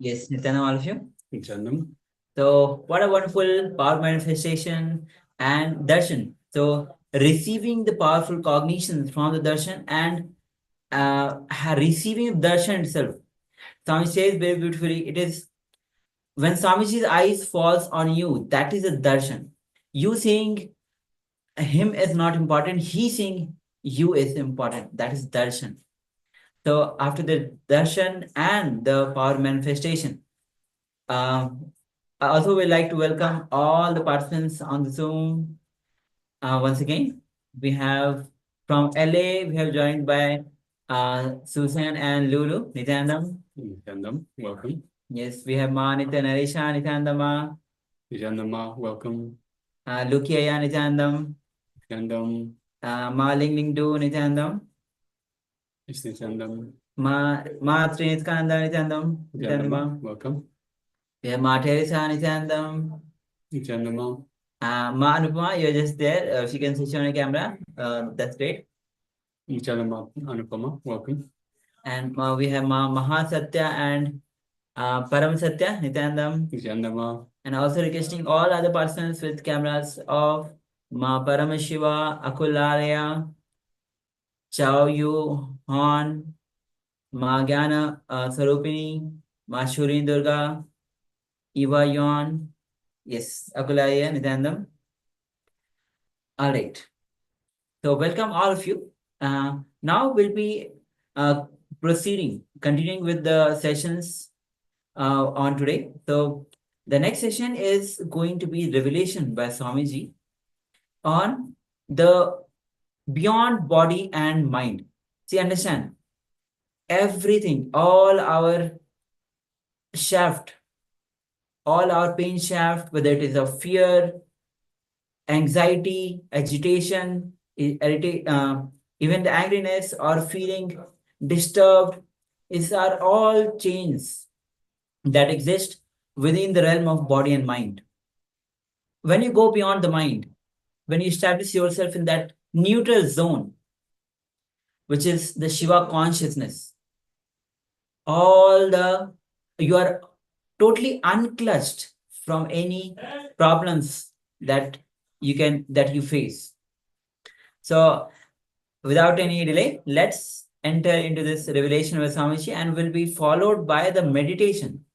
Yes, Nityananda, all of you. Nityananda. So, what a wonderful power manifestation and darshan. So, receiving the powerful cognitions from the darshan and receiving darshan itself. Swami says very beautifully, it is when Swamiji's eyes falls on you, that is a darshan. You seeing him is not important, he seeing you is important. That is darshan. So, after the darshan and the power manifestation, I also would like to welcome all the participants on the Zoom. Once again, we have from LA, we have joined by Susan and Lulu, Nityanandam. Nityananda, welcome. Yes, we have Ma Nitya Naresha, Nityanandama, Nityananda, welcome. Lukiaya, Nityanandam, Nityananda, Ma Ling Ling Du, Nityanandam, yes, Nityananda. Ma Trinitkananda, Nityanandam, Nityananda, welcome. we have Ma Teresa, Nityanandam, Nityananda, Ma Anupama, you're just there. If you can switch on your camera, that's great. Nityananda, Anupama, welcome. And we have Ma Mahasatya and Paramasatya, Nityanandam. Nityananda, And also requesting all other persons with cameras of Ma Paramashiva, Akularaya, Chao Yu, Hon, Ma Gyana Sarupini, Ma Shurin Durga, Eva Yon. Yes, Akulaya, Nityanandam. All right. So welcome all of you. Now we'll be continuing with the sessions on today. So the next session is going to be revelation by Swamiji on the beyond body and mind. See, understand everything, all our shaft, all our pain shaft, whether it is of fear, anxiety, agitation, even the angriness or feeling disturbed, are all chains that exist within the realm of body and mind. When you go beyond the mind, when you establish yourself in that neutral zone, which is the Shiva consciousness, you are totally unclutched from any problems that you face. So without any delay, let's enter into this revelation with Swamiji, and will be followed by the meditation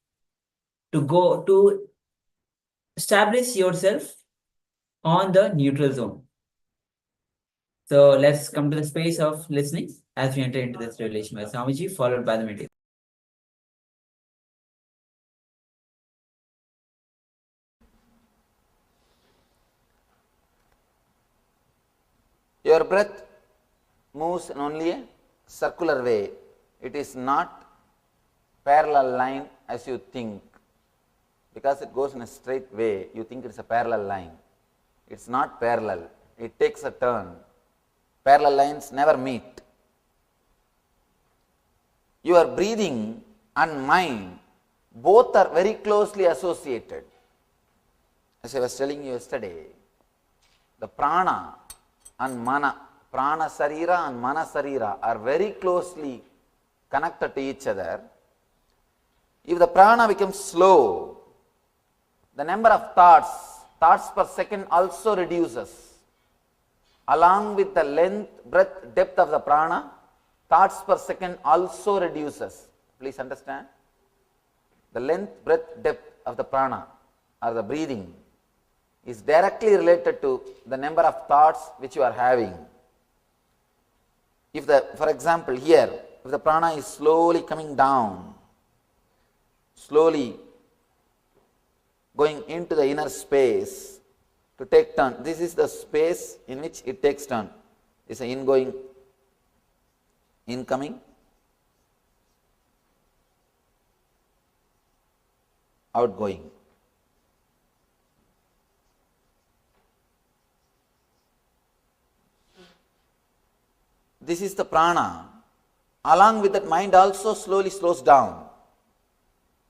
to go to establish yourself on the neutral zone. So let's come to the space of listening as we enter into this revelation by Swamiji, followed by the meditation. Your breath moves in only a circular way. It is not parallel line as you think. Because it goes in a straight way, you think it's a parallel line. It's not parallel. It takes a turn. Parallel lines never meet. Your breathing and mind both are very closely associated. As I was telling you yesterday, the prana and mana, prana sarira and mana sarira are very closely connected to each other. If the prana becomes slow, the number of thoughts per second also reduces. Along with the length, breadth, depth of the prana, thoughts per second also reduces. Please understand. The length, breadth, depth of the prana or the breathing is directly related to the number of thoughts which you are having. If for example here, if the prana is slowly coming down, slowly going into the inner space to take turn, this is the space in which it takes turn. It's an ingoing, incoming, outgoing. This is the prana. Along with that, mind also slowly slows down.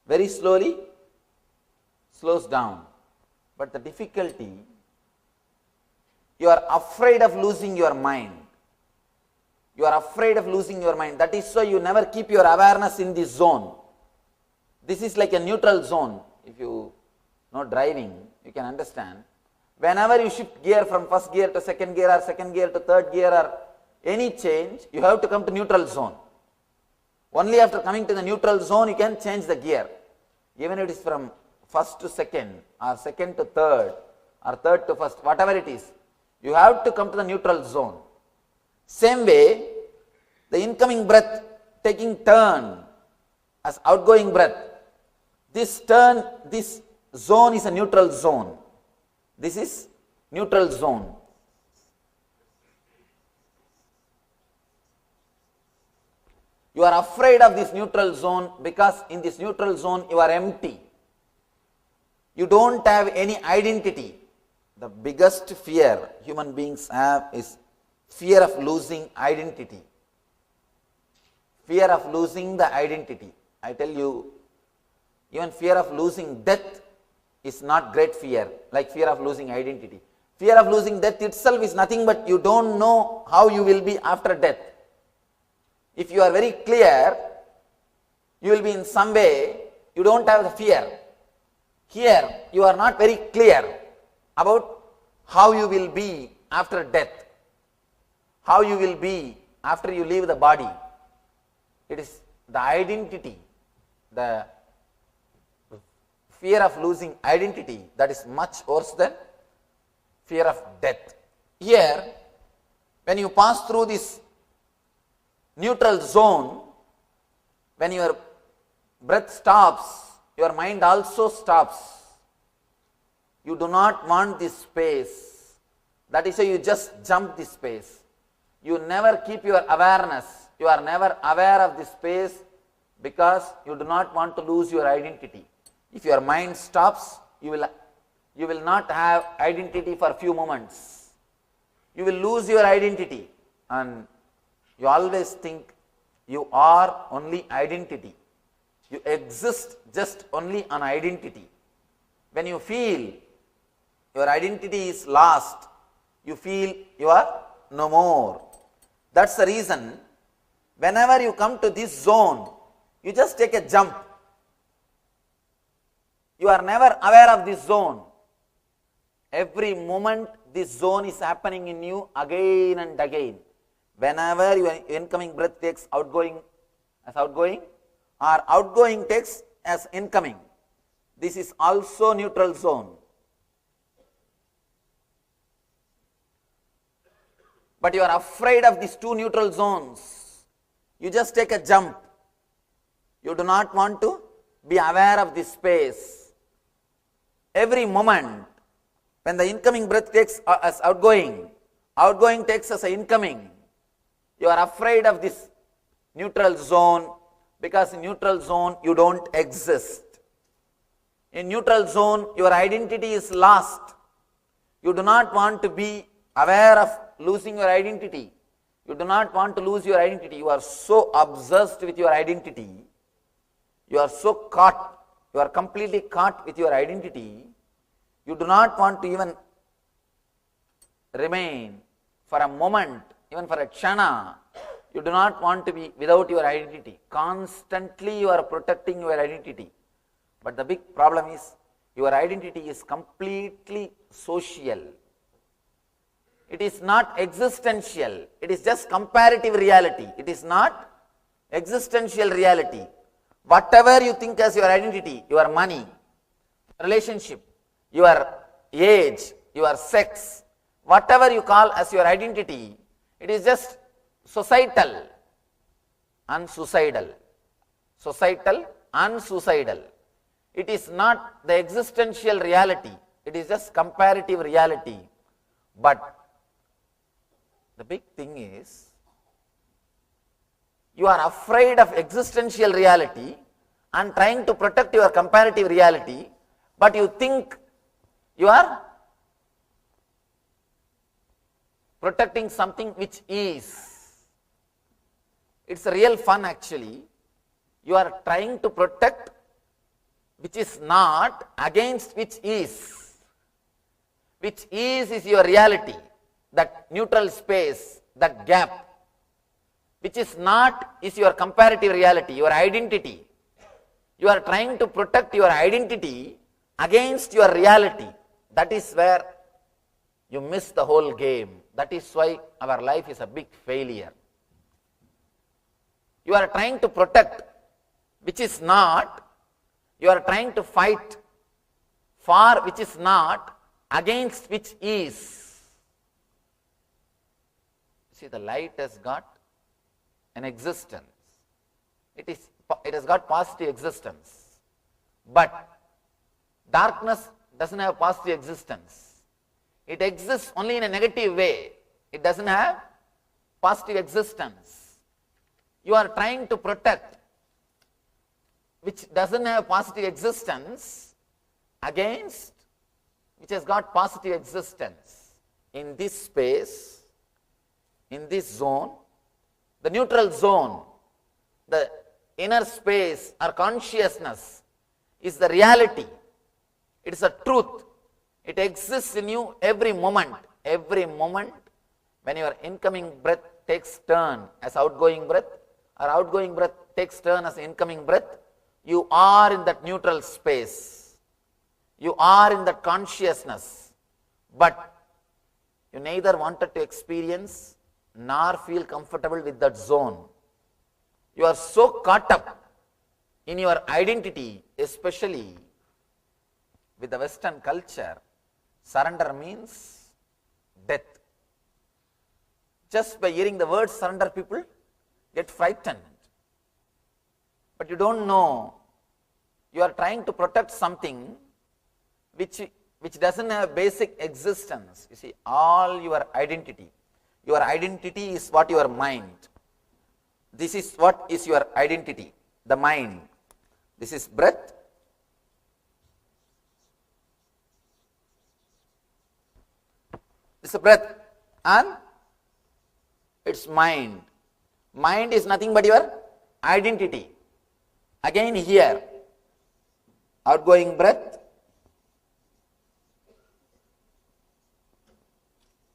Very slowly slows down. But the difficulty, you are afraid of losing your mind. You are afraid of losing your mind. That is why you never keep your awareness in this zone. This is like a neutral zone. If you know driving, you can understand. Whenever you shift gear from first gear to second gear or second gear to third gear or any change, you have to come to neutral zone. Only after coming to the neutral zone, you can change the gear. Even if it is from first to second or second to third or third to first, whatever it is, you have to come to the neutral zone. Same way, the incoming breath taking turn as outgoing breath. This zone is a neutral zone. This is neutral zone. You are afraid of this neutral zone because in this neutral zone you are empty. You don't have any identity. The biggest fear human beings have is fear of losing identity. Fear of losing the identity. I tell you, even fear of losing death is not great fear, like fear of losing identity. Fear of losing death itself is nothing but you don't know how you will be after death. If you are very clear, you will be in some way, you don't have the fear. Here, you are not very clear about how you will be after death, how you will be after you leave the body. It is the identity, the fear of losing identity that is much worse than fear of death. Here, when you pass through this neutral zone, when your breath stops, your mind also stops. You do not want this space. That is why you just jump this space. You never keep your awareness. You are never aware of this space because you do not want to lose your identity. If your mind stops, you will not have identity for a few moments. You will lose your identity and you always think you are only identity. You exist just only on identity. When you feel your identity is lost, you feel you are no more. That's the reason whenever you come to this zone, you just take a jump. You are never aware of this zone. Every moment this zone is happening in you again and again. Whenever your incoming breath takes outgoing as outgoing or outgoing takes as incoming, this is also neutral zone. But you are afraid of these two neutral zones. You just take a jump. You do not want to be aware of this space. Every moment, when the incoming breath takes as outgoing, outgoing takes as incoming, you are afraid of this neutral zone because in neutral zone you don't exist. In neutral zone, your identity is lost. You do not want to be aware of losing your identity. You do not want to lose your identity. You are so obsessed with your identity. You are so caught. You are completely caught with your identity. You do not want to even remain for a moment, even for a kshana. You do not want to be without your identity. Constantly you are protecting your identity. But the big problem is your identity is completely social. It is not existential. It is just comparative reality. It is not existential reality. Whatever you think as your identity, your money, relationship, your age, your sex, whatever you call as your identity, it is just societal and suicidal. Societal and suicidal. It is not the existential reality. It is just comparative reality. But the big thing is, you are afraid of existential reality and trying to protect your comparative reality, but you think you are protecting something which is. It's a real fun actually. You are trying to protect which is not against which is. Which is your reality, that neutral space, that gap. Which is not is your comparative reality, your identity. You are trying to protect your identity against your reality. That is where you miss the whole game. That is why our life is a big failure. You are trying to protect which is not, you are trying to fight for which is not, against which is. See, the light has got an existence. It has got positive existence. But darkness doesn't have positive existence. It exists only in a negative way. It doesn't have positive existence. You are trying to protect which doesn't have positive existence against which has got positive existence. In this space, in this zone, the neutral zone, the inner space or consciousness is the reality. It is a truth. It exists in you every moment. Every moment when your incoming breath takes turn as outgoing breath, or outgoing breath takes turn as incoming breath, you are in that neutral space. You are in that consciousness. But you neither wanted to experience nor feel comfortable with that zone. You are so caught up in your identity, especially with the Western culture. Surrender means death. Just by hearing the word surrender, people get frightened. But you don't know, you are trying to protect something which doesn't have basic existence. You see, all your identity is what your mind. This is what is your identity, the mind. This is breath. This is breath and it's mind. Mind is nothing but your identity. Again here, outgoing breath,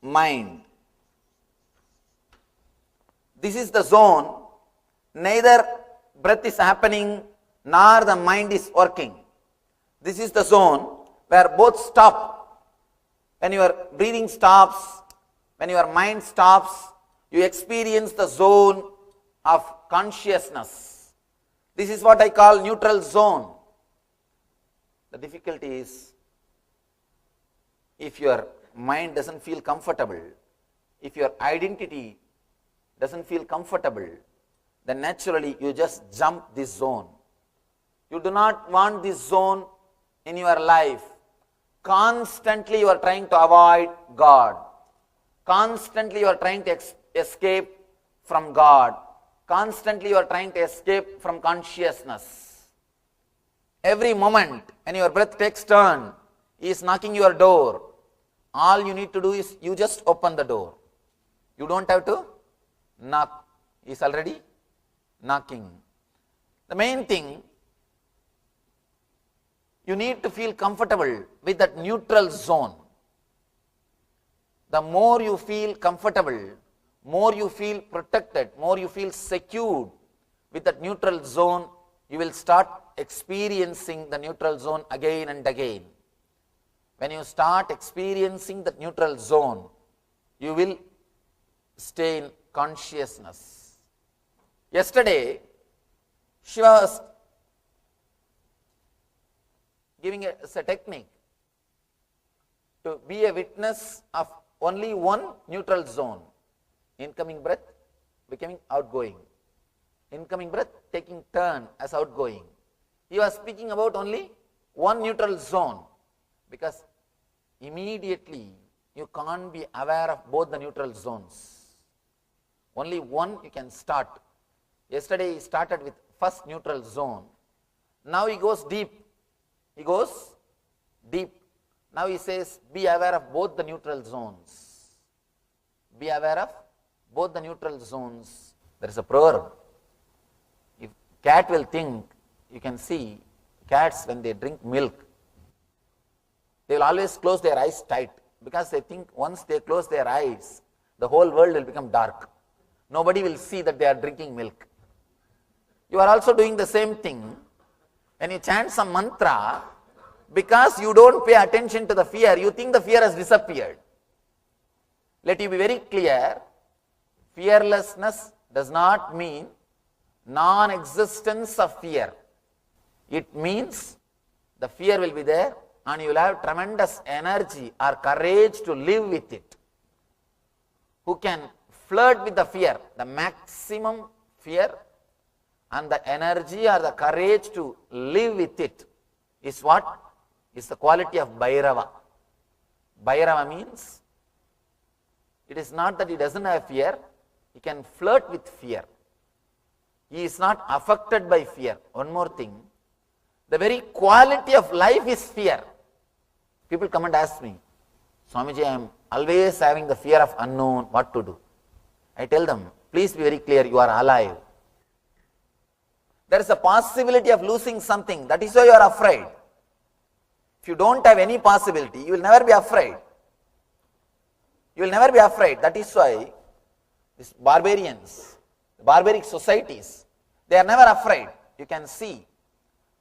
mind. This is the zone. Neither breath is happening nor the mind is working. This is the zone where both stop. When your breathing stops, when your mind stops, you experience the zone of consciousness. This is what I call neutral zone. The difficulty is, if your mind doesn't feel comfortable, if your identity doesn't feel comfortable, then naturally you just jump this zone. You do not want this zone in your life. Constantly you are trying to avoid God. Constantly you are trying to escape from God. Constantly you are trying to escape from consciousness. Every moment when your breath takes turn, He is knocking your door. All you need to do is you just open the door. You don't have to knock. He is already knocking. The main thing, you need to feel comfortable with that neutral zone. The more you feel comfortable, more you feel protected, more you feel secured with that neutral zone, you will start experiencing the neutral zone again and again. When you start experiencing that neutral zone, you will stay in consciousness. Yesterday, Shiva was giving us a technique to be a witness of only one neutral zone. Incoming breath becoming outgoing. Incoming breath taking turn as outgoing. He was speaking about only one neutral zone, because immediately you can't be aware of both the neutral zones. Only one you can start. Yesterday he started with first neutral zone. Now he goes deep. He goes deep. Now he says, be aware of both the neutral zones. Be aware of both the neutral zones. There is a proverb. If cat will think, you can see cats when they drink milk, they will always close their eyes tight, because they think once they close their eyes, the whole world will become dark. Nobody will see that they are drinking milk. You are also doing the same thing. When you chant some mantra, because you don't pay attention to the fear, you think the fear has disappeared. Let you be very clear, fearlessness does not mean non-existence of fear. It means the fear will be there and you will have tremendous energy or courage to live with it. Who can flirt with the fear, the maximum fear, and the energy or the courage to live with it is what? Is the quality of Bhairava. Bhairava means it is not that he doesn't have fear, he can flirt with fear. He is not affected by fear. One more thing, the very quality of life is fear. People come and ask me, Swamiji, I am always having the fear of unknown, what to do? I tell them, please be very clear, you are alive. There is a possibility of losing something, that is why you are afraid. If you don't have any possibility, you will never be afraid. You will never be afraid. That is why these barbarians, the barbaric societies, they are never afraid. You can see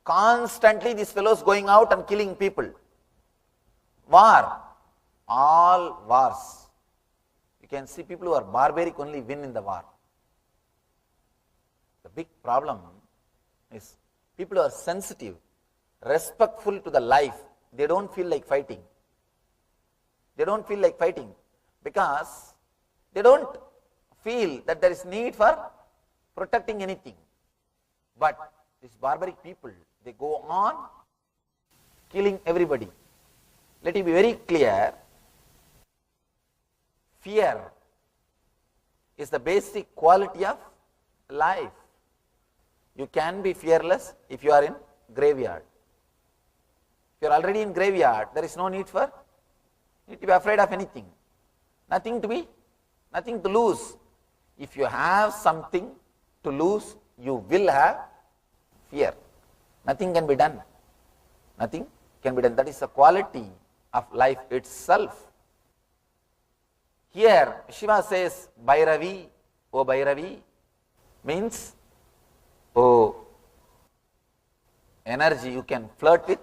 constantly these fellows going out and killing people. War, all wars. You can see people who are barbaric only win in the war. The big problem is people who are sensitive, respectful to the life, they don't feel like fighting. They don't feel like fighting because they don't feel that there is need for protecting anything. But these barbaric people, they go on killing everybody. Let it be very clear, fear is the basic quality of life. You can be fearless if you are in graveyard. If you are already in graveyard, there is no need to be afraid of anything. Nothing to lose. If you have something to lose, you will have fear. Nothing can be done. Nothing can be done. That is the quality of life itself. Here, Shiva says, Bhairavi, O Bhairavi, means, O energy, you can flirt with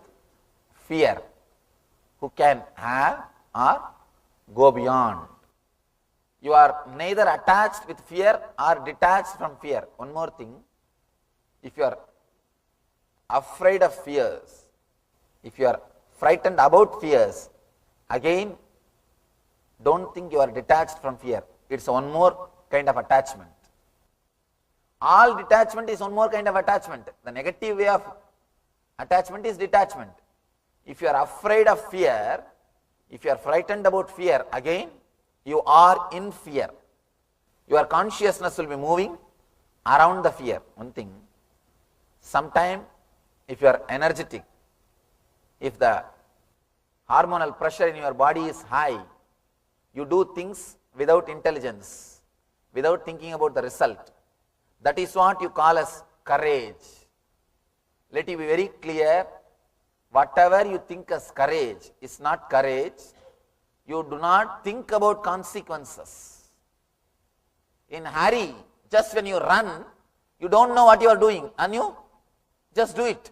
fear, who can have or go beyond. You are neither attached with fear or detached from fear. One more thing, if you are afraid of fears, if you are frightened about fears, again, don't think you are detached from fear. It's one more kind of attachment. All detachment is one more kind of attachment. The negative way of attachment is detachment. If you are afraid of fear, if you are frightened about fear, again, you are in fear. Your consciousness will be moving around the fear. One thing, sometime if you are energetic, if the hormonal pressure in your body is high, you do things without intelligence, without thinking about the result. That is what you call as courage. Let it be very clear, whatever you think as courage is not courage. You do not think about consequences. In hurry, just when you run, you don't know what you are doing and you just do it.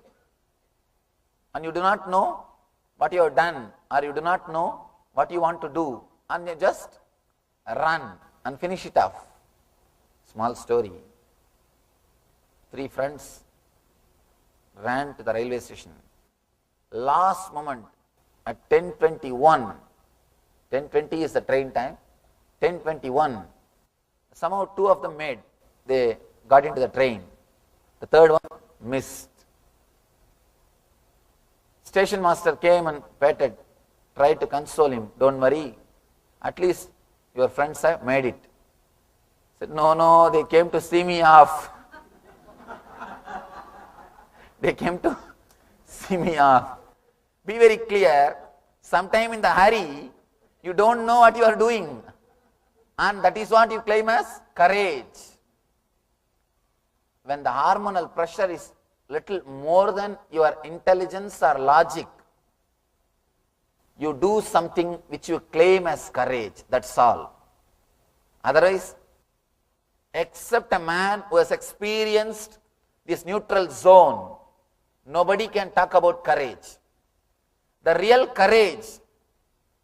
And you do not know what you have done or you do not know what you want to do and you just run and finish it off. Small story. 3 friends ran to the railway station. Last moment at 10:21, 10:20 is the train time, 10:21, somehow 2 of them they got into the train. The 3rd one missed. Station master came and petted, tried to console him. Don't worry, at least your friends have made it. Said, no, they came to see me off. They came to see me off. Be very clear, sometime in the hurry, you don't know what you are doing. And that is what you claim as courage. When the hormonal pressure is little more than your intelligence or logic, you do something which you claim as courage. That's all. Otherwise, except a man who has experienced this neutral zone, Nobody can talk about courage. The real courage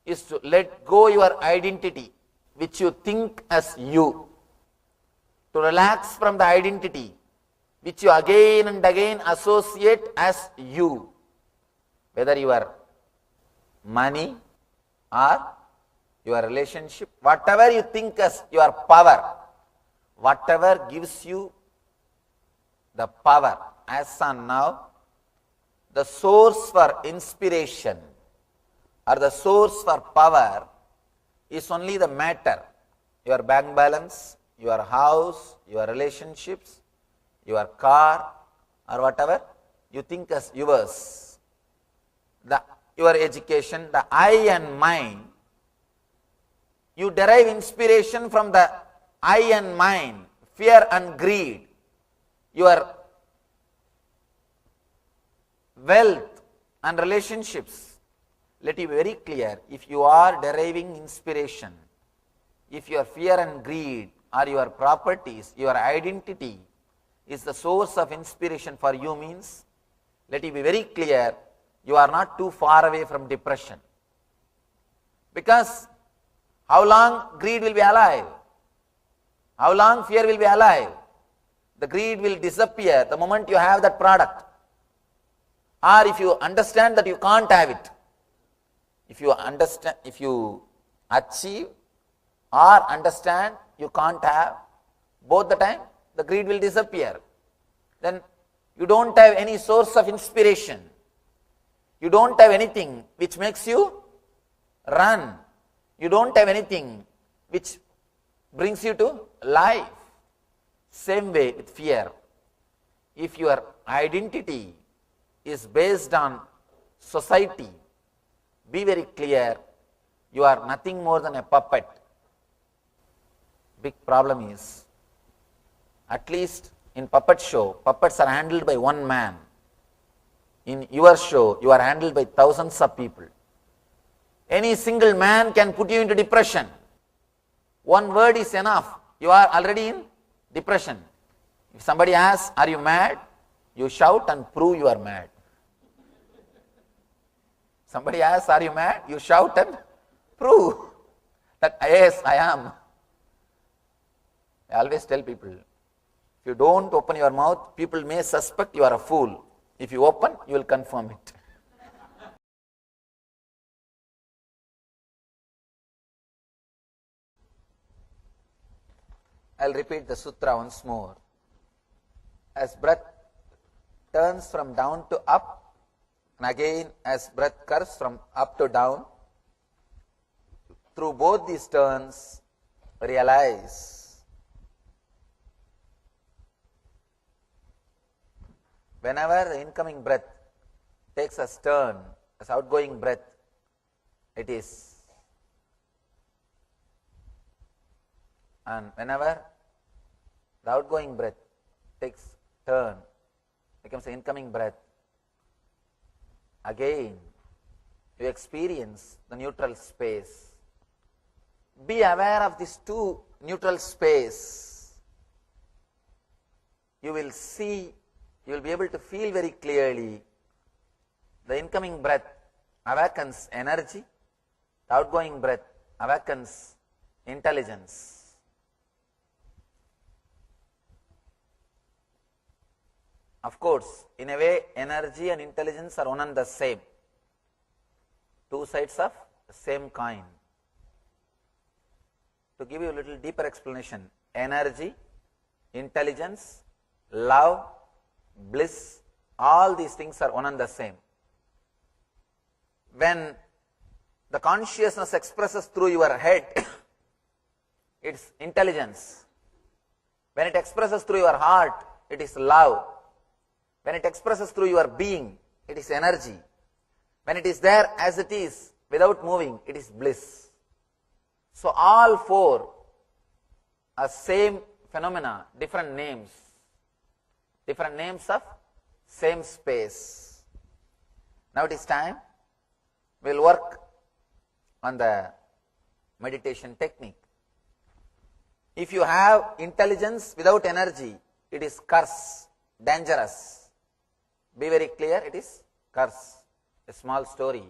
is to let go your identity, which you think as you, to relax from the identity which you again and again associate as you, whether your money or your relationship, whatever you think as your power, whatever gives you the power. As on now, the source for inspiration or the source for power is only the matter, your bank balance, your house, your relationships, your car, or whatever you think as yours. Your education, the I and mine, you derive inspiration from the I and mine, fear and greed, your wealth and relationships. Let it be very clear, if you are deriving inspiration, if your fear and greed or your properties, your identity is the source of inspiration for you, means, let it be very clear, you are not too far away from depression. Because how long greed will be alive? How long fear will be alive? The greed will disappear the moment you have that product. Or if you understand that you can't have it. If you understand, if you achieve or understand you can't have, both the time the greed will disappear. Then you don't have any source of inspiration. You don't have anything which makes you run. You don't have anything which brings you to life. Same way with fear. If your identity is based on society, be very clear, you are nothing more than a puppet. Big problem is, at least in puppet show, puppets are handled by one man. In your show, you are handled by thousands of people. Any single man can put you into depression. One word is enough. You are already in depression. If somebody asks, are you mad? You shout and prove you are mad. Somebody asks, are you mad? You shout and prove that, yes, I am. I always tell people, if you don't open your mouth, people may suspect you are a fool. If you open, you will confirm it. I'll repeat the sutra once more. As breath turns from down to up, and again as breath curves from up to down, through both these turns, realize whenever the incoming breath takes a turn, as outgoing breath, it is. And whenever the outgoing breath takes turn, becomes the incoming breath, again you experience the neutral space. Be aware of these two neutral space. You will see, you will be able to feel very clearly the incoming breath awakens energy, the outgoing breath awakens intelligence. Of course, in a way, energy and intelligence are one and the same. Two sides of the same coin. To give you a little deeper explanation, energy, intelligence, love, bliss, all these things are one and the same. When the consciousness expresses through your head, it's intelligence. When it expresses through your heart, it is love. When it expresses through your being, it is energy. When it is there as it is, without moving, it is bliss. So all four are same phenomena, different names of same space. Now it is time, we will work on the meditation technique. If you have intelligence without energy, it is curse, dangerous. Be very clear, it is curse. A small story.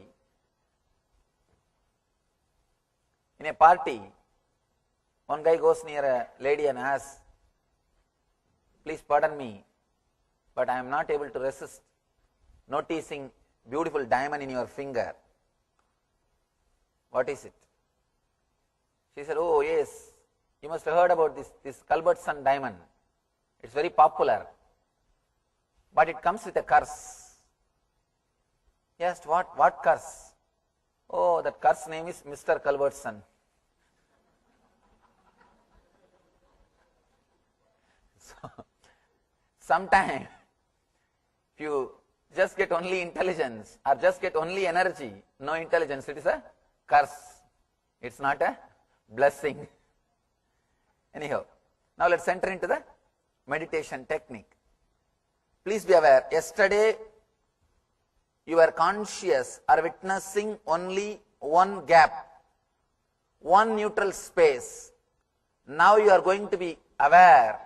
In a party, one guy goes near a lady and asks, "Please pardon me, but I am not able to resist noticing beautiful diamond in your finger. What is it?" She said, "Oh yes, you must have heard about this Culbertson diamond. It's very popular, but it comes with a curse." He asked, what curse? "Oh, that curse name is Mr. Culbertson." So, sometimes, if you just get only intelligence or just get only energy, no intelligence, it is a curse. It's not a blessing. Anyhow, now let's enter into the meditation technique. Please be aware, yesterday you were conscious or witnessing only one gap, one neutral space. Now you are going to be aware.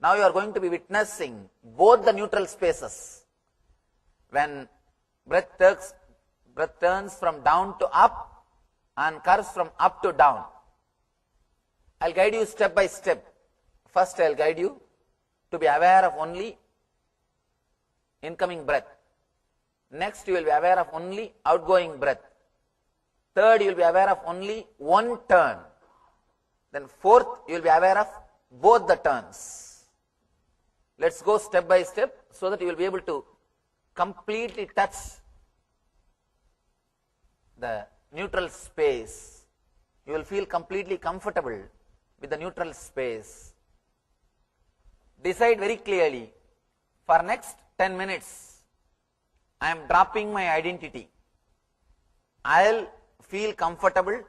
Now you are going to be witnessing both the neutral spaces. When breath turns from down to up and curves from up to down. I'll guide you step by step. First I'll guide you to be aware of only incoming breath. Next you will be aware of only outgoing breath. Third you will be aware of only one turn. Then fourth you will be aware of both the turns. Let's go step by step so that you will be able to completely touch the neutral space. You will feel completely comfortable with the neutral space. Decide very clearly, for next 10 minutes, I am dropping my identity. I'll feel comfortable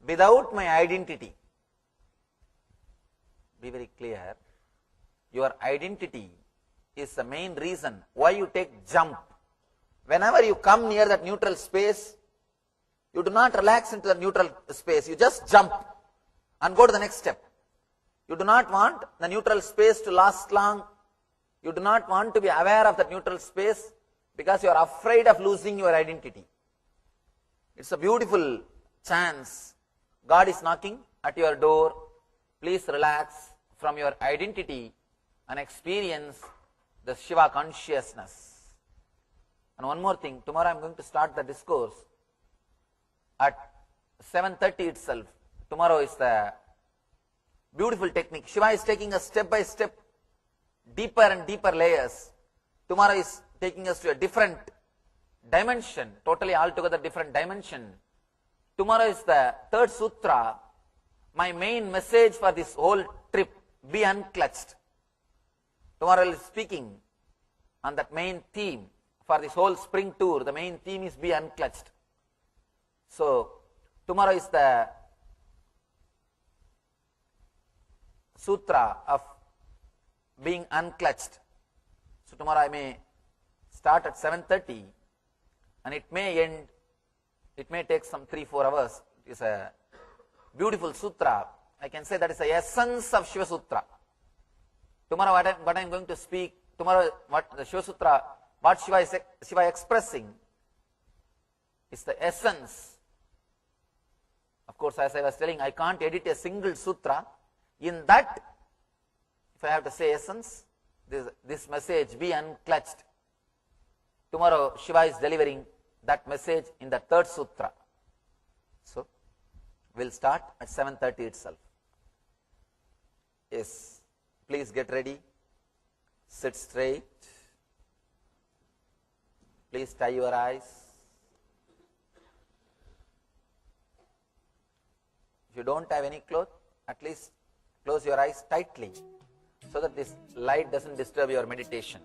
without my identity. Be very clear. Your identity is the main reason why you take jump. Whenever you come near that neutral space, you do not relax into the neutral space. You just jump and go to the next step. You do not want the neutral space to last long. You do not want to be aware of that neutral space because you are afraid of losing your identity. It's a beautiful chance. God is knocking at your door. Please relax from your identity and experience the Shiva consciousness. And one more thing, tomorrow I am going to start the discourse at 7:30 itself. Tomorrow is the beautiful technique. Shiva is taking us step by step, deeper and deeper layers. Tomorrow is taking us to a different dimension, totally altogether different dimension. Tomorrow is the third sutra. My main message for this whole trip, be unclutched. Tomorrow I will be speaking on that main theme for this whole spring tour. The main theme is be unclutched. So, tomorrow is the sutra of being unclutched. So, tomorrow I may start at 7:30 and it may take some 3-4 hours. It is a beautiful sutra. I can say that is the essence of Shiva Sutra. Tomorrow what I am going to speak, tomorrow what the Shiva Sutra, what Shiva expressing is the essence. Of course, as I was telling, I can't edit a single sutra. In that, if I have to say essence, this message, be unclutched. Tomorrow, Shiva is delivering that message in the third sutra. So, we'll start at 7:30 itself. Yes, please get ready. Sit straight. Please tie your eyes. If you don't have any cloth, at least close your eyes tightly so that this light doesn't disturb your meditation.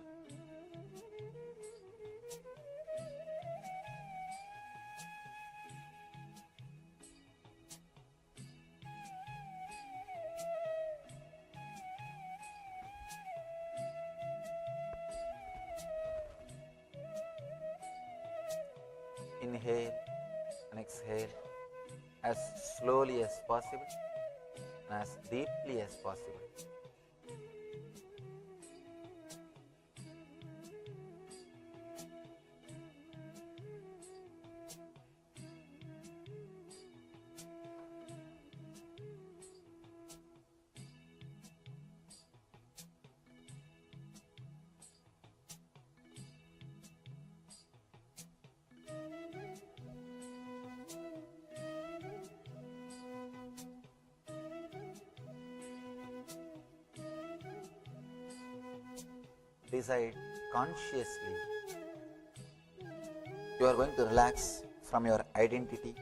Inhale and exhale as slowly as possible and as deeply as possible. decide consciously. You are going to relax from your identity.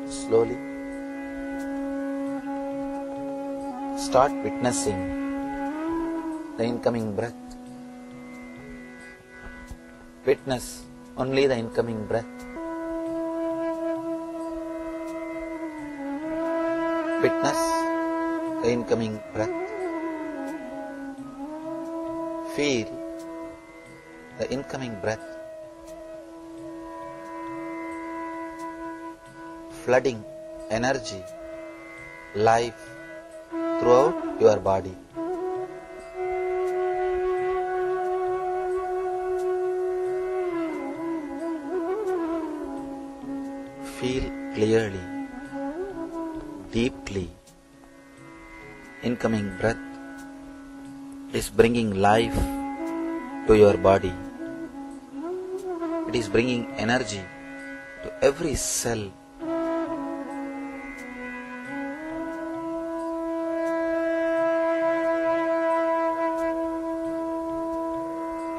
Slowly start witnessing the incoming breath. Witness only the incoming breath. Witness the incoming breath. Feel the incoming breath flooding energy, life throughout your body. Feel clearly, deeply. Incoming breath is bringing life to your body. It is bringing energy to every cell.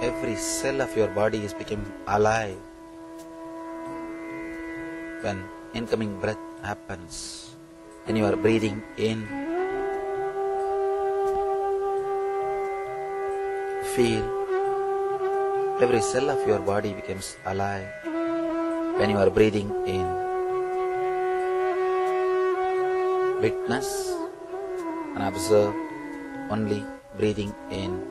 Every cell of your body is becoming alive when incoming breath happens. When you are breathing in, feel every cell of your body becomes alive when you are breathing in. Witness and observe only breathing in.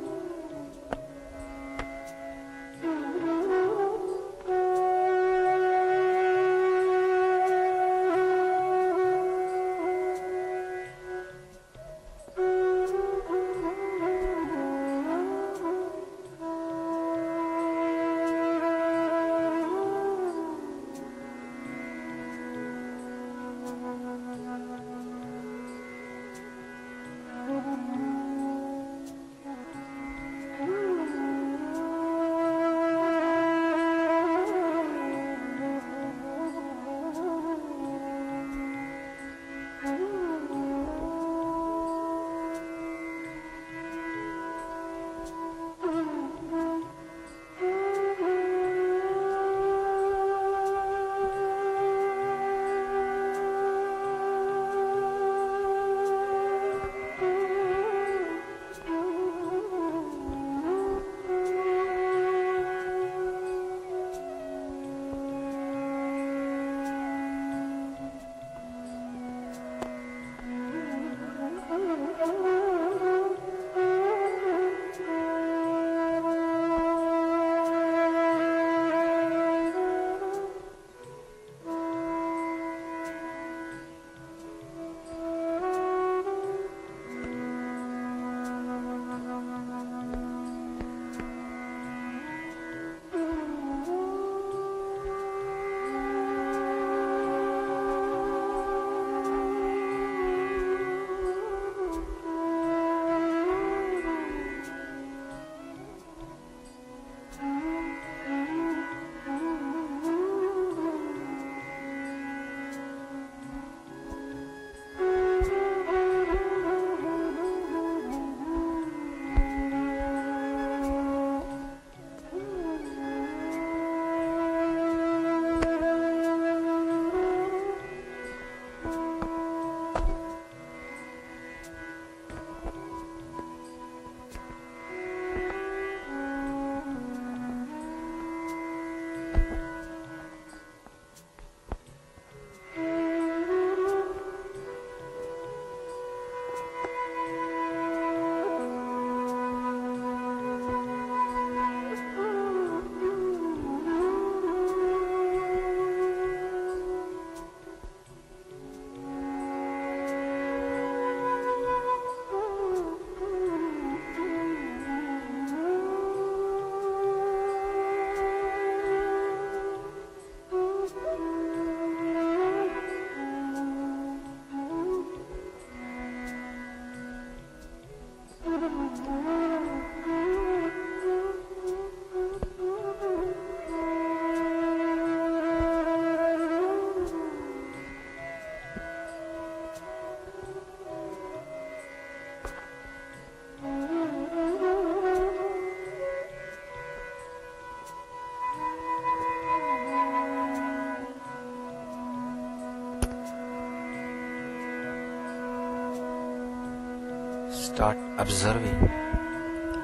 Start observing,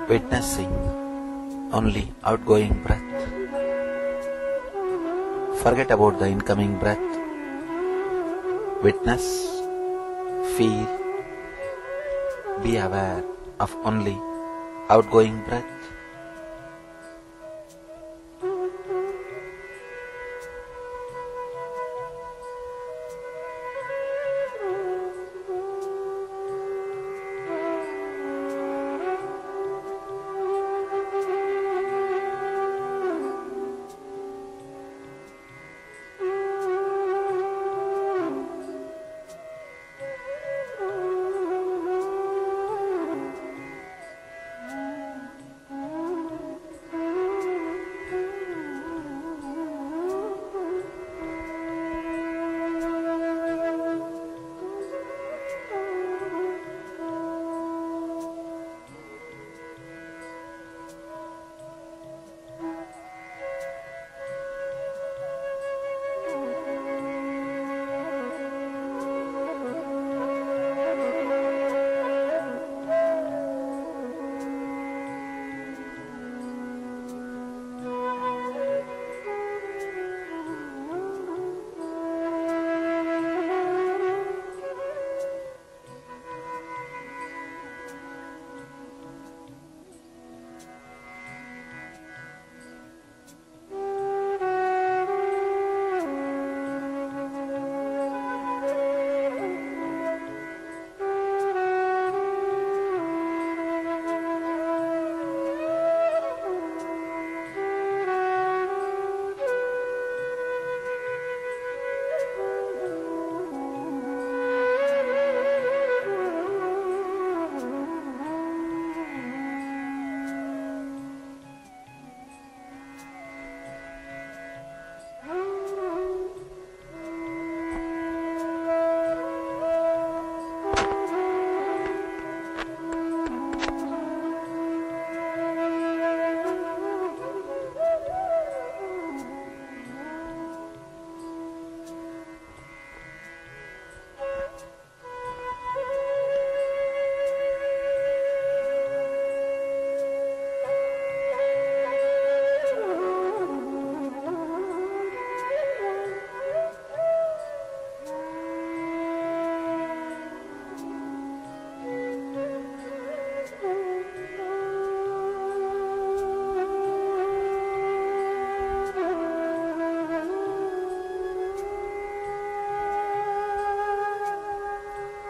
witnessing only outgoing breath. Forget about the incoming breath. Witness, feel, be aware of only outgoing breath.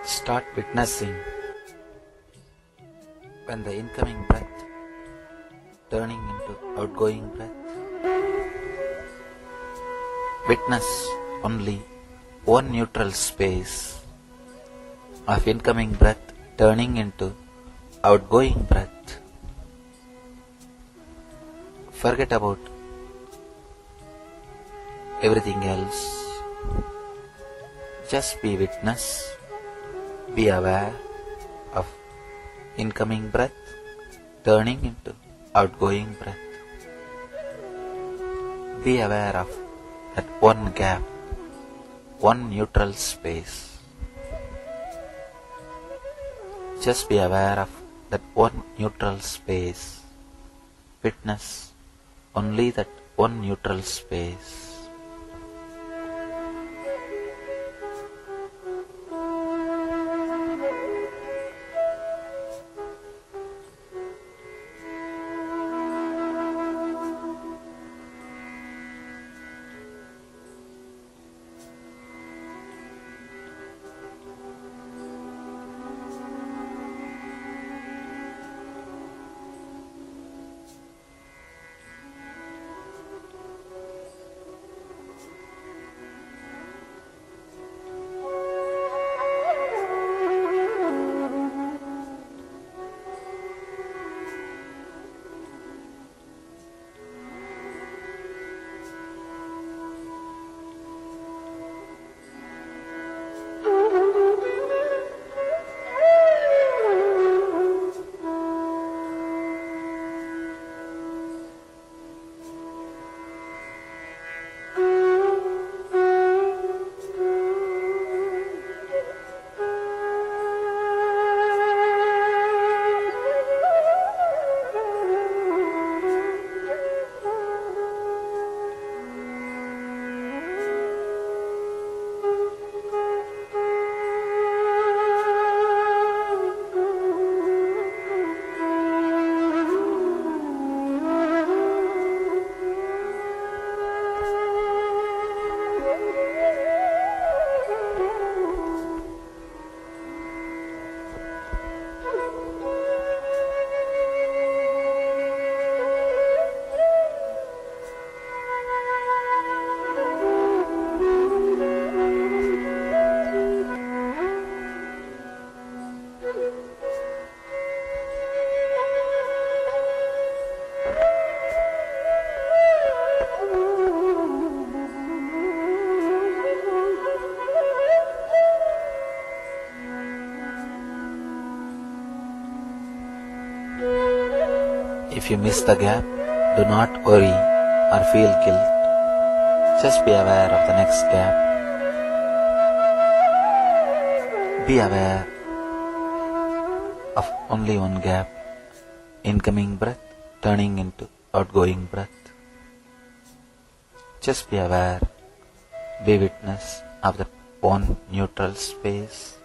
Start witnessing when the incoming breath turning into outgoing breath. Witness only one neutral space of incoming breath turning into outgoing breath. Forget about everything else. Just be witness. Be aware of incoming breath turning into outgoing breath. Be aware of that one gap, one neutral space. Just be aware of that one neutral space. Witness only that one neutral space. If you miss the gap, do not worry or feel guilt. Just be aware of the next gap. Be aware of only one gap, incoming breath turning into outgoing breath. Just be aware, be witness of that one neutral space.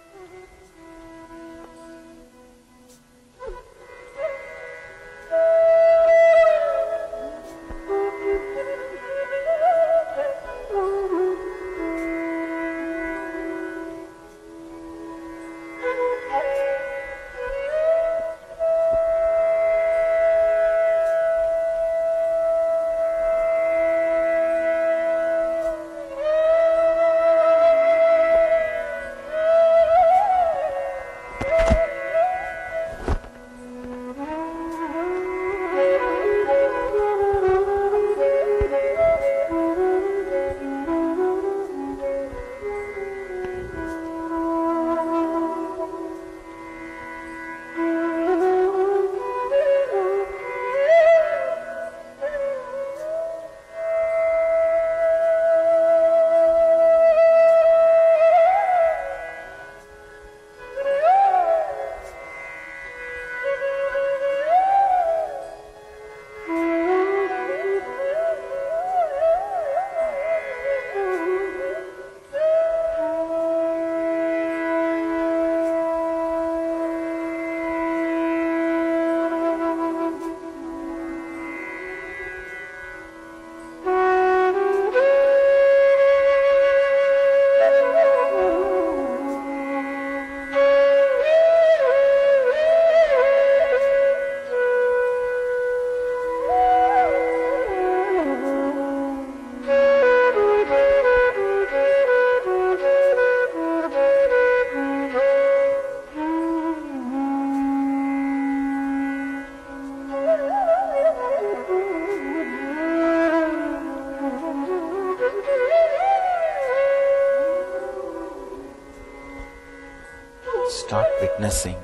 Start witnessing.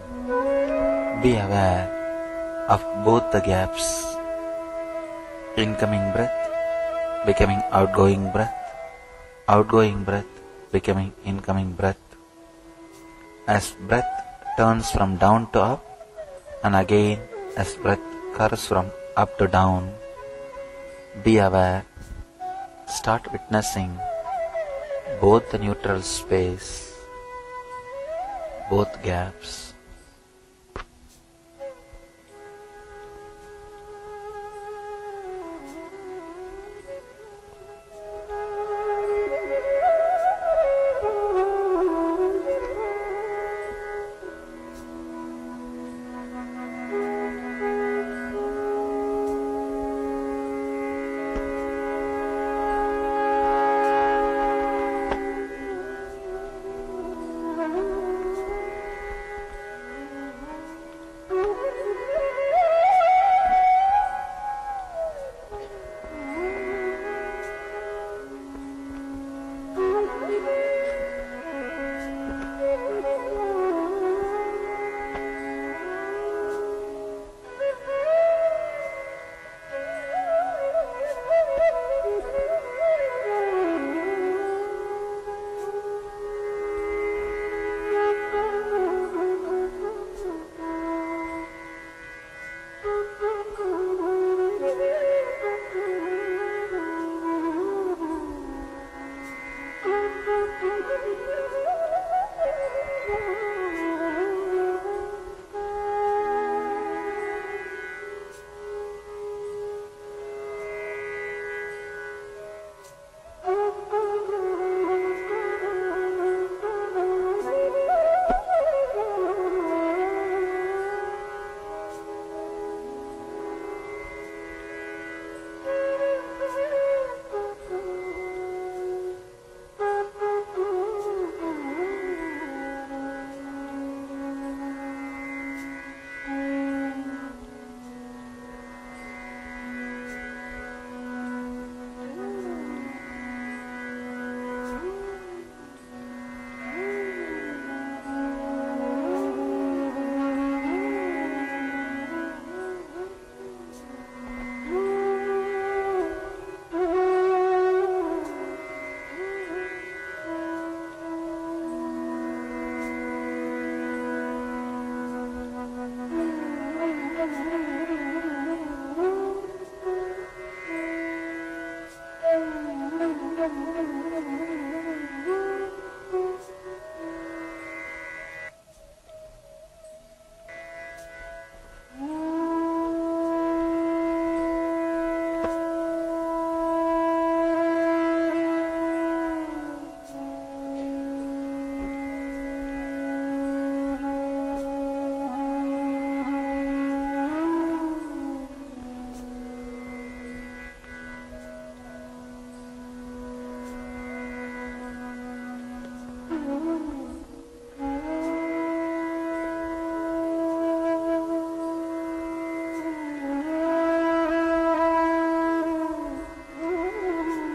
Be aware of both the gaps. Incoming breath becoming outgoing breath, outgoing breath becoming incoming breath. As breath turns from down to up, and again as breath curves from up to down, be aware. Start witnessing both the neutral space, both gaps.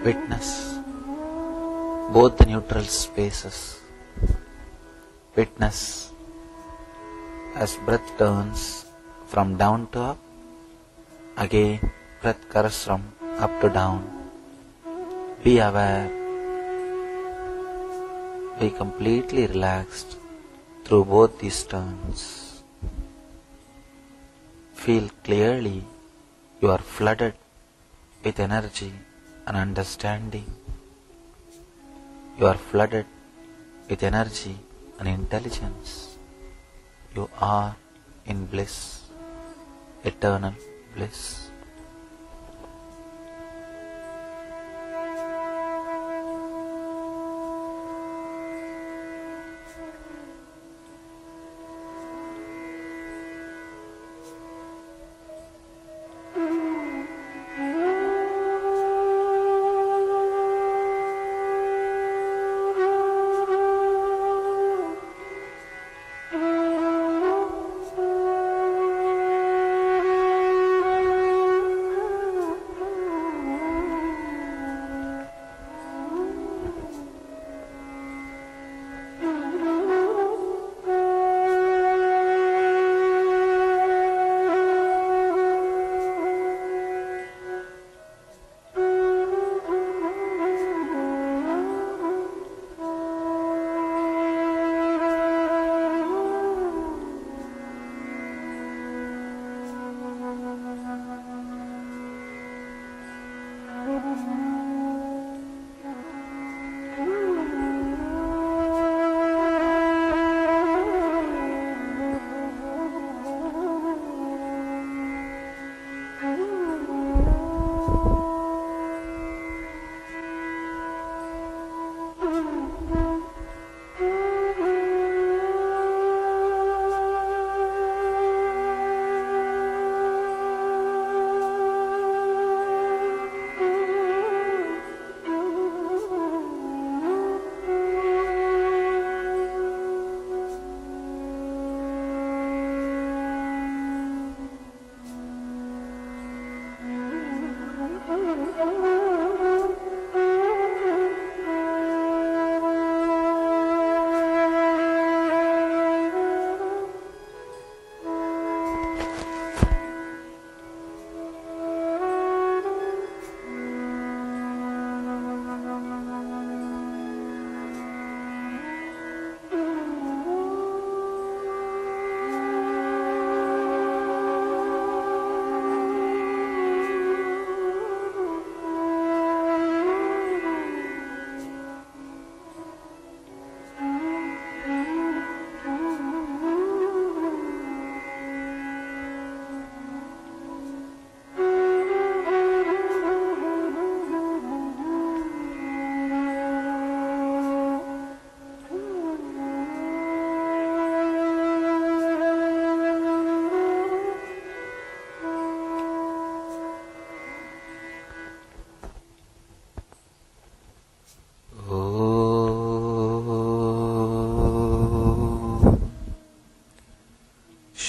Witness both the neutral spaces. Witness as breath turns from down to up. Again, breath curves from up to down. Be aware. Be completely relaxed through both these turns. Feel clearly you are flooded with energy and understanding. You are flooded with energy and intelligence. You are in bliss, eternal bliss.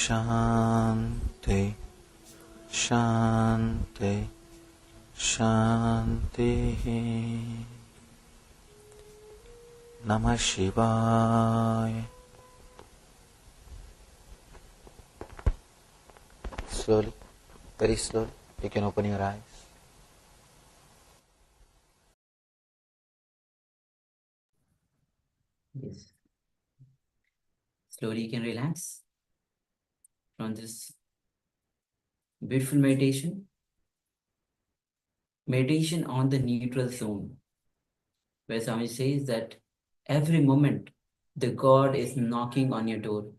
Shanti, Shanti, Shanti. Namah Shivaya. Slowly, very slowly, you can open your eyes. Yes. Slowly you can relax from this beautiful meditation. Meditation on the neutral zone, where Swami says that every moment the God is knocking on your door.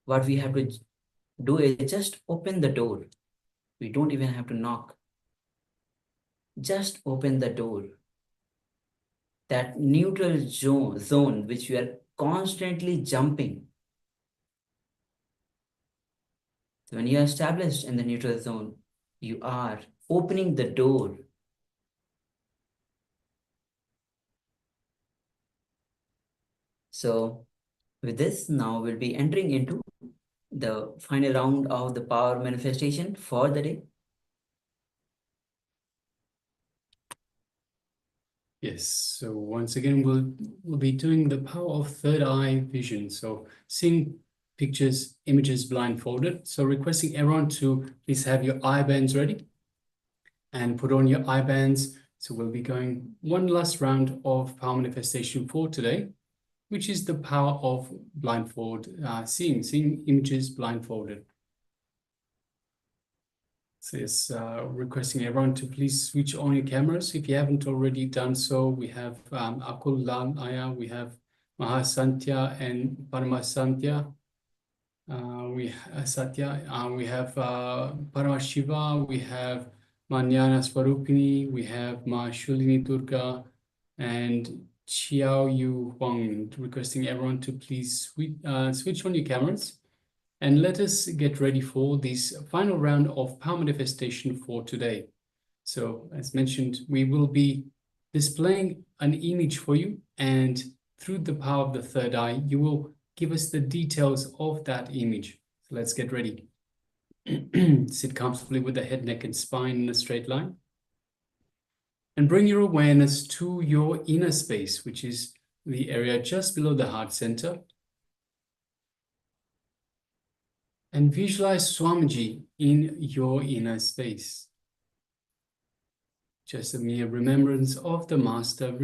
What we have to do is just open the door. We don't even have to knock. Just open the door. That neutral zone which we are constantly jumping. So when you are established in the neutral zone, you are opening the door. So with this, now we'll be entering into the final round of the power manifestation for the day. Yes, so once again, we'll be doing the power of third eye vision. So seeing pictures, images blindfolded. So requesting everyone to please have your eye bands ready and put on your eye bands. So we'll be going one last round of power manifestation for today, which is the power of blindfold, seeing images blindfolded. So yes, requesting everyone to please switch on your cameras. If you haven't already done so, we have Akul Lal Aya, we have Mahasantya and Paramasantya. We have Paramashiva, we have Manyana Swarupini, we have Ma Shulini Durga, and Chiao Yu Huang, requesting everyone to please switch on your cameras. And let us get ready for this final round of power manifestation for today. So as mentioned, we will be displaying an image for you, and through the power of the third eye, you will give us the details of that image. So let's get ready. Sit comfortably with the head, neck, and spine in a straight line. And bring your awareness to your inner space, which is the area just below the heart center. And visualize Swamiji in your inner space. Just a mere remembrance of the Master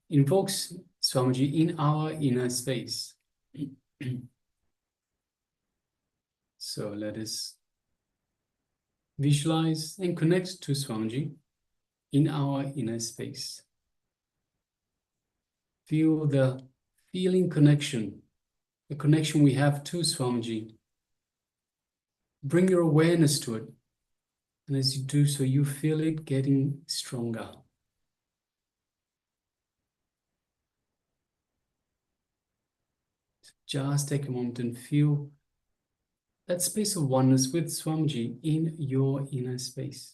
invokes Swamiji in our inner space. So let us visualize and connect to Swamiji in our inner space. Feel the feeling connection, the connection we have to Swamiji. Bring your awareness to it. And as you do so, you feel it getting stronger. Just take a moment and feel that space of oneness with Swamiji in your inner space.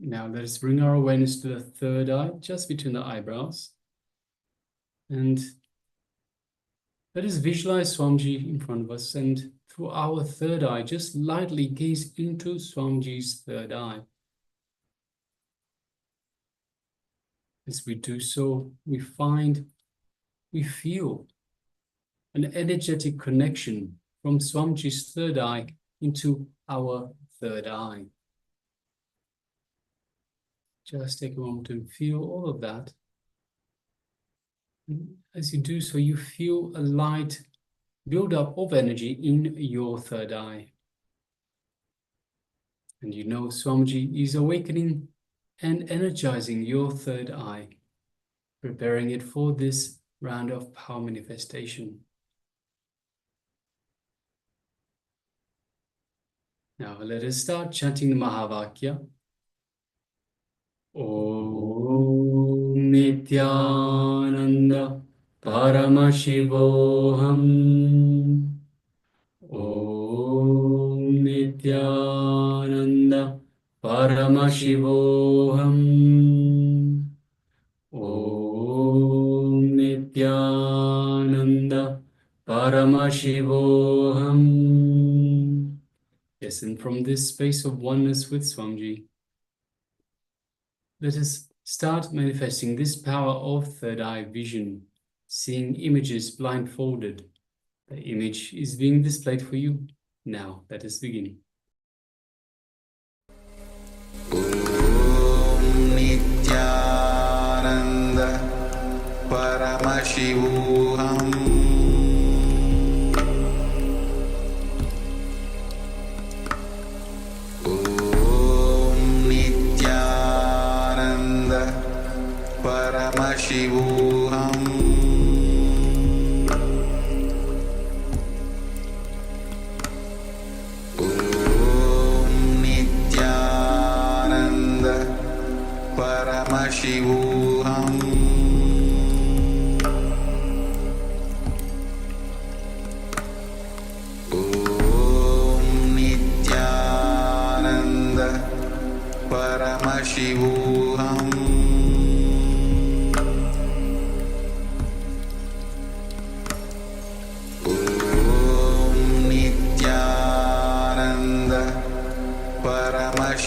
Now let us bring our awareness to the third eye, just between the eyebrows. And let us visualize Swamiji in front of us, and through our third eye, just lightly gaze into Swamiji's third eye. As we do so, we feel an energetic connection from Swamiji's third eye into our third eye. Just take a moment and feel all of that. And as you do so, you feel a light build-up of energy in your third eye. And you know Swamiji is awakening and energizing your third eye, preparing it for this round of power manifestation. Now let us start chanting the Mahavakya. Om Nityananda Paramashivoham. Om Nityananda Paramashivoham. Om Nityananda Paramashivoham. Yes, and from this space of oneness with Swamiji, let us start manifesting this power of third eye vision, seeing images blindfolded. The image is being displayed for you. Now, let us begin. Om Nityananda Paramashivoham. Paramashivoham. Om Nityananda Paramashivoham. Om Nityananda Paramashivoham.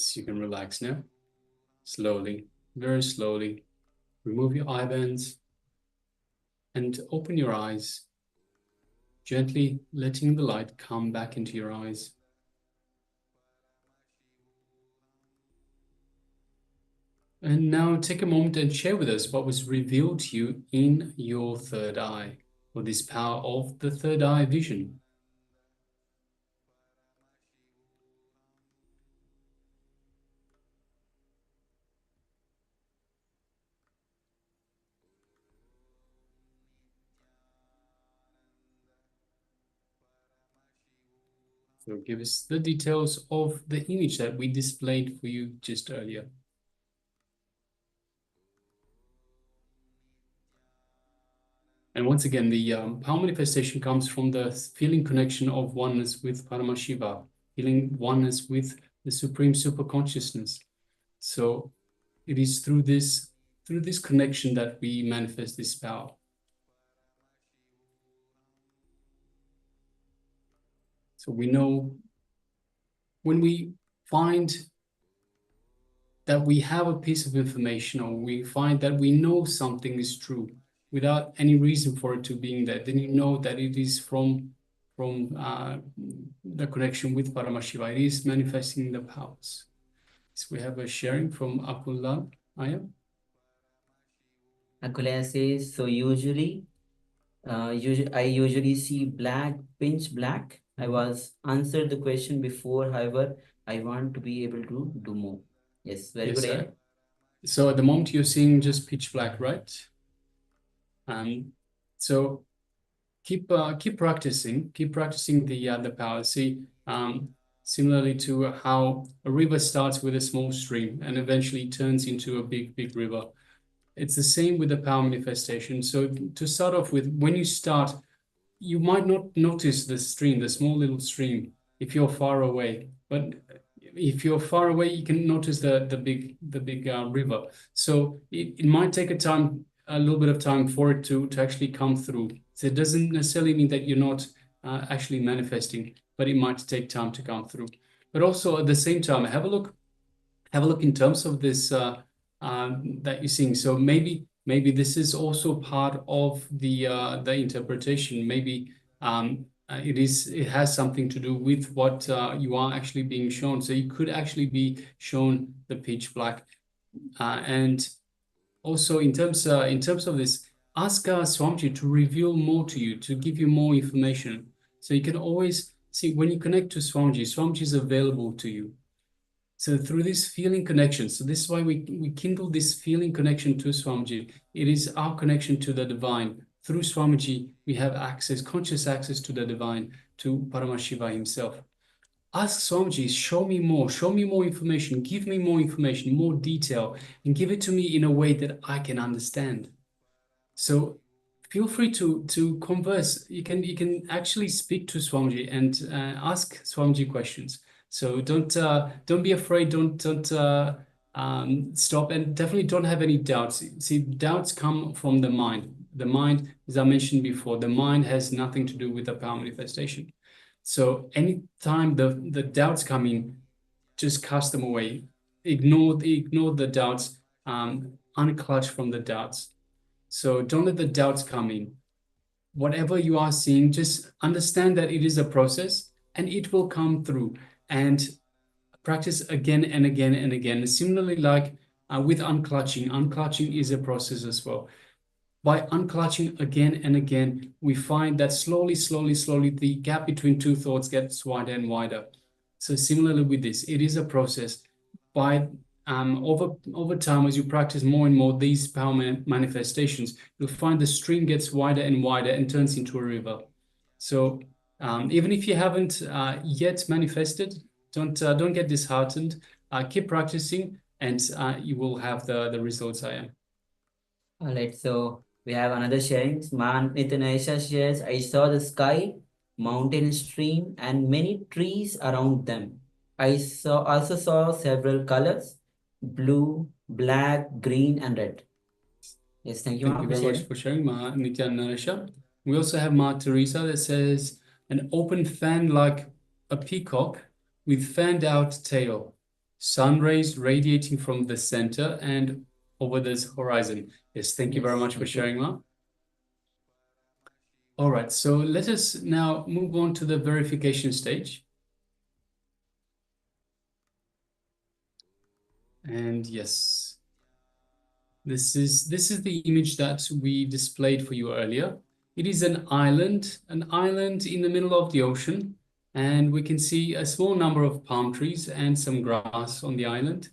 Yes, you can relax now. Slowly, very slowly. Remove your eye bands and open your eyes, gently letting the light come back into your eyes. And now take a moment and share with us what was revealed to you in your third eye, or this power of the third eye vision. So give us the details of the image that we displayed for you just earlier. And once again, the power manifestation comes from the feeling connection of oneness with Paramashiva, feeling oneness with the Supreme Super Consciousness. So it is through this connection that we manifest this power. So we know when we find that we have a piece of information, or we find that we know something is true without any reason for it to being there, then you know that it is from the connection with Paramashiva. It is manifesting the powers. So we have a sharing from Akullah. Akulaya says, so usually I usually see black, pinch black. I was answered the question before, however, I want to be able to do more. Yes, very good. Sir. So at the moment you're seeing just pitch black, right? So keep practicing the power. See, similarly to how a river starts with a small stream and eventually turns into a big river. It's the same with the power manifestation. So to start off with, when you start, you might not notice the stream, the small little stream, if you're far away. But if you're far away, you can notice the big river. So it might take a little bit of time for it to actually come through. So it doesn't necessarily mean that you're not actually manifesting, but it might take time to come through. But also at the same time, have a look in terms of this that you're seeing. So maybe this is also part of the interpretation. Maybe it has something to do with what you are actually being shown. So you could actually be shown the pitch black, and also in terms of this, ask Swamiji to reveal more to you, to give you more information. So you can always see when you connect to Swamiji, Swamiji is available to you. So through this feeling connection, so this is why we kindle this feeling connection to Swamiji. It is our connection to the divine. Through Swamiji, we have access, conscious access to the divine, to Paramashiva himself. Ask Swamiji, show me more information, give me more information, more detail, and give it to me in a way that I can understand. So feel free to converse. You can actually speak to Swamiji and ask Swamiji questions. So don't be afraid. Don't stop, and definitely don't have any doubts. See, doubts come from the mind. The mind, as I mentioned before, the mind has nothing to do with the power manifestation. So anytime the doubts come in, just cast them away. Ignore the doubts. Unclutch from the doubts. So don't let the doubts come in. Whatever you are seeing, just understand that it is a process and it will come through. And practice again and again and again. Similarly, like with unclutching is a process as well. By unclutching again and again, we find that slowly, the gap between two thoughts gets wider and wider. So similarly with this, it is a process. By over time, as you practice more and more these power manifestations, you'll find the stream gets wider and wider and turns into a river. So even if you haven't yet manifested, don't get disheartened. Keep practicing, and you will have the results I am. All right, so we have another sharing. Man Nityanesha shares, I saw the sky, mountain, stream, and many trees around them. I also saw several colors, blue, black, green, and red. Yes, thank you, Thank you very much for sharing, Ma Nityanesha. We also have Ma Teresa that says, an open fan like a peacock with fanned out tail. sun rays radiating from the center and over this horizon. Yes, thank you very much for sharing, Ma. All right, so let us now move on to the verification stage. And yes, this is the image that we displayed for you earlier. It is an island in the middle of the ocean, and we can see a small number of palm trees and some grass on the island,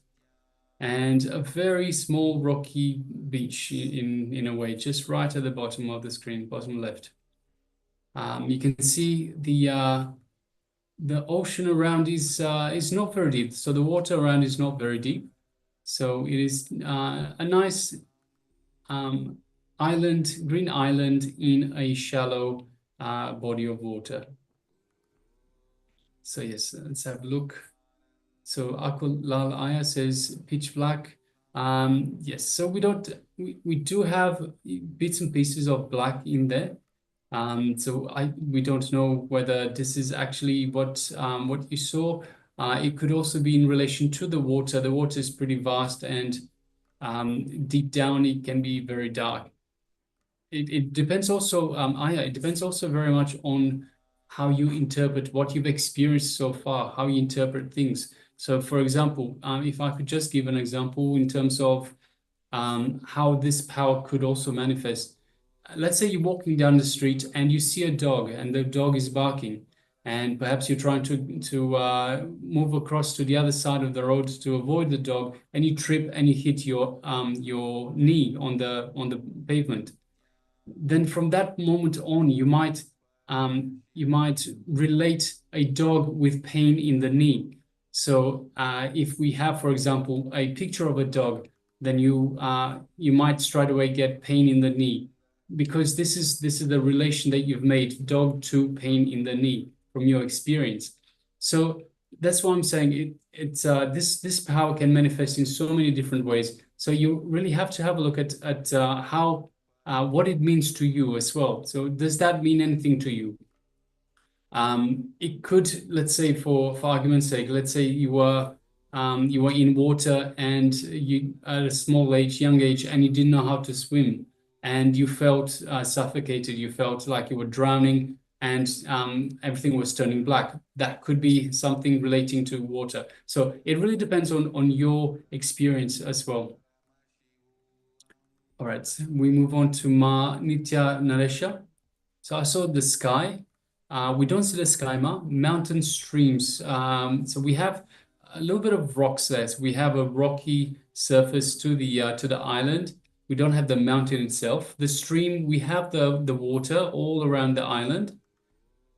and a very small rocky beach in a way, just right at the bottom of the screen, bottom left. You can see the ocean around is not very deep, so the water around is not very deep. So it is a nice island, green island in a shallow body of water. So yes, let's have a look. So Akul Lal Aya says pitch black. Yes, so we do have bits and pieces of black in there. So we don't know whether this is actually what you saw. It could also be in relation to the water. The water is pretty vast, and deep down it can be very dark. It depends also, Aya, it depends also very much on how you interpret what you've experienced so far, how you interpret things. So for example, if I could just give an example in terms of how this power could also manifest. Let's say you're walking down the street and you see a dog, and the dog is barking, and perhaps you're trying to move across to the other side of the road to avoid the dog, and you trip and you hit your knee on the pavement. Then from that moment on, you might relate a dog with pain in the knee. So if we have, for example, a picture of a dog, then you might straight away get pain in the knee, because this is the relation that you've made, dog to pain in the knee from your experience. So that's why I'm saying this power can manifest in so many different ways. So you really have to have a look at how what it means to you as well. So does that mean anything to you? It could, let's say, for argument's sake, let's say you were in water, and you at a young age, and you didn't know how to swim, and you felt suffocated. You felt like you were drowning, and everything was turning black. That could be something relating to water. So it really depends on your experience as well. All right, we move on to Ma Nitya Naresha. So I saw the sky. We don't see the sky, Ma. Mountain streams. So we have a little bit of rocks there. So we have a rocky surface to the island. We don't have the mountain itself. The stream, we have the water all around the island.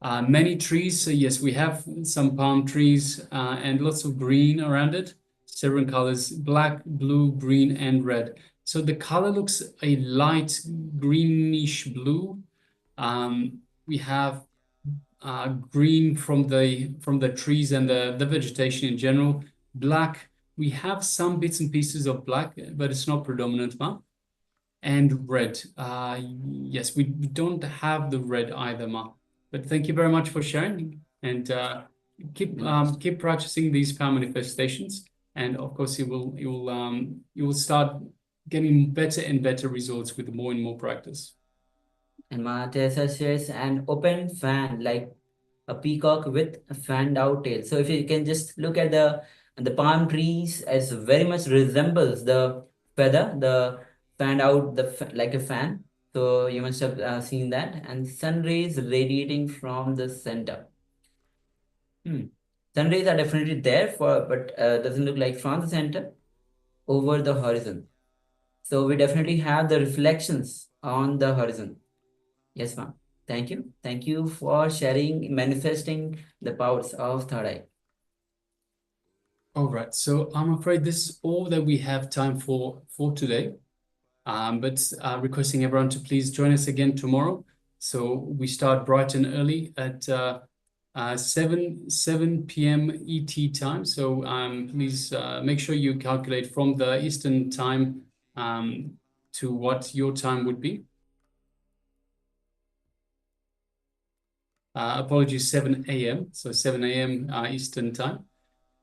Many trees. So yes, we have some palm trees and lots of green around it. Several colors: black, blue, green, and red. So the color looks a light greenish blue. We have green from the trees and the vegetation in general. Black, we have some bits and pieces of black, but it's not predominant, Ma. And red, yes, we don't have the red either, Ma. But thank you very much for sharing, and keep practicing these power manifestations, and of course you will start getting better and better results with more and more practice. And Teresa shares an open fan, like a peacock with a fanned out tail. So if you can just look at the palm trees, as very much resembles the feather, the fanned out like a fan. So you must have seen that. And sun rays radiating from the center. Sun rays are definitely there, but doesn't look like from the center over the horizon. So we definitely have the reflections on the horizon. Yes, ma'am. Thank you. Thank you for sharing, manifesting the powers of third eye. All right. So I'm afraid this is all that we have time for today. But requesting everyone to please join us again tomorrow. So we start bright and early at 7 p.m. ET time. So please make sure you calculate from the Eastern time to what your time would be. Apologies, 7 a.m. So 7 a.m. Eastern time.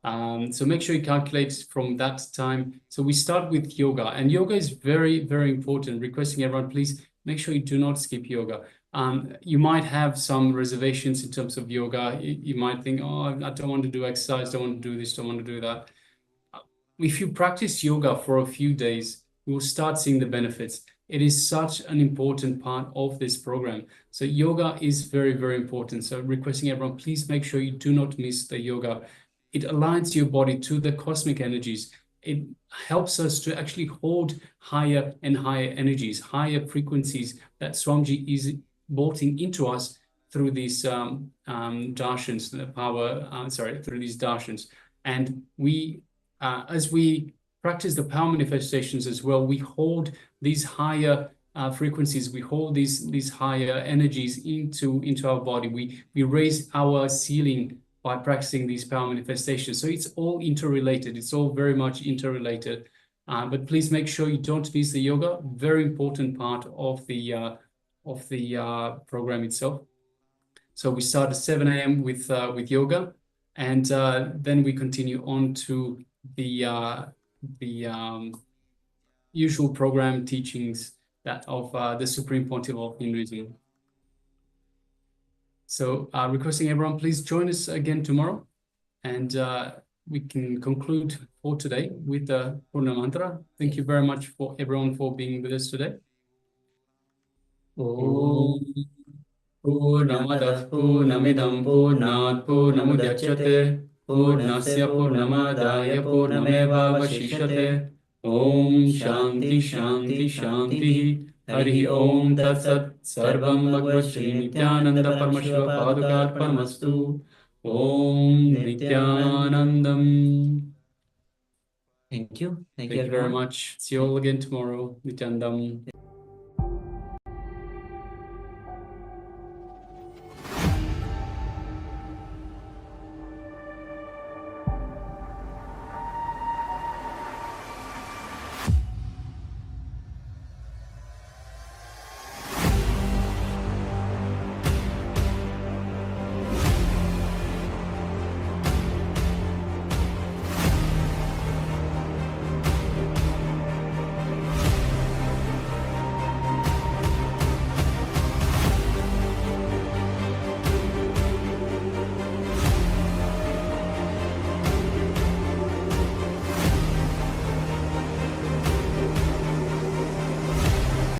So make sure you calculate from that time. So we start with yoga, and yoga is very, very important. Requesting everyone, please make sure you do not skip yoga. You might have some reservations in terms of yoga. You might think, oh, I don't want to do exercise, don't want to do this, don't want to do that. If you practice yoga for a few days, you will start seeing the benefits. It is such an important part of this program. So yoga is very, very important. So requesting everyone, please make sure you do not miss the yoga. It aligns your body to the cosmic energies. It helps us to actually hold higher and higher energies, higher frequencies that Swamiji is bolting into us through these darshans, through these darshans. And we, as we practice the power manifestations as well, we hold these higher frequencies, we hold these higher energies into our body. We raise our ceiling by practicing these power manifestations. So it's all interrelated. It's all very much interrelated. But please make sure you don't miss the yoga. Very important part of the program itself. So we start at 7 a.m. with yoga, and then we continue on to the usual program teachings that of the Supreme Pontiff of Hinduism. So requesting everyone, please join us again tomorrow, and we can conclude for today with the Purna Mantra. Thank you very much for everyone for being with us today. Om Purnamadah Purnamidam Purnat Purnamudachyate Purnasya Purnamadaya Purnamevavashishyate. Om Shanti Shanti Shanti. Hari Om Tat Sat. Sarvam Bhagavad Sri Nithyananda Paramashiva Padukarpanamastu. Om Nithyanandam. Thank you. Thank you very much. See you all again tomorrow. Nithyanandam.